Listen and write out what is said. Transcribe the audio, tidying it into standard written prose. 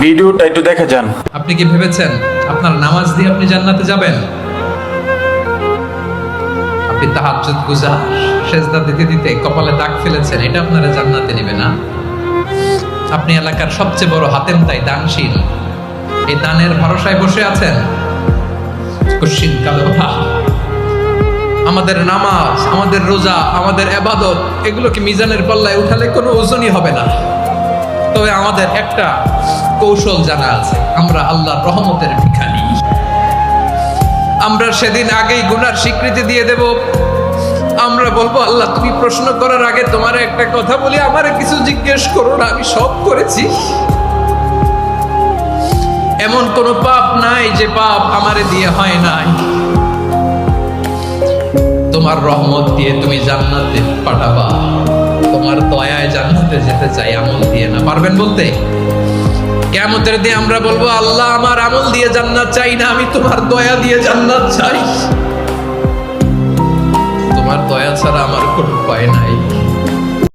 ভিডিওটা একটু দেখে যান। আপনি কি ভেবেছেন আপনার নামাজ দিয়ে আপনি জান্নাতে যাবেন? আপনি তাহাজ্জুদ গুজার সেজদা দিতে দিতে কপালে দাগ ফেলেছেন, এটা আপনারা জান্নাতে নেবে না। আপনি এলাকার সবচেয়ে বড় হাতেম তাই দানশীল, এই দানের ভরসায় বসে আছেন। কশিন কালো আমাদের নামাজ, আমাদের রোজা, আমাদের ইবাদত, এগুলো কি মিজানের পাল্লায় উঠালে কোনো ওজনই হবে না। তবে আমাদের একটা কৌশল জানা আছে, আমরা আল্লাহর রহমতের ভিখারি। আমরা সেদিন আগেই গুনার স্বীকৃতি দিয়ে দেব। আমরা বলবো, আল্লাহ তুমি প্রশ্ন করার আগে তোমার একটা কথা বলি, আমারে কিছু জিজ্ঞেস করো না, আমি সব করেছি। এমন কোন পাপ নাই যে পাপ আমারে দিয়ে হয় নাই। তোমার রহমত দিয়ে তুমি জান্নাতে পাঠাবা, তোমার দয়ায় জান্নাতে যেতে চাই, আমল দিয়ে না। পারবেন বলতে? কিয়ামতের দিন আমরা বলবো, আল্লাহ আমার আমল দিয়ে জান্নাত চাই না, আমি তোমার দয়া দিয়ে জান্নাত চাই। তোমার দয়া ছাড়া আমার কোনো উপায় নাই।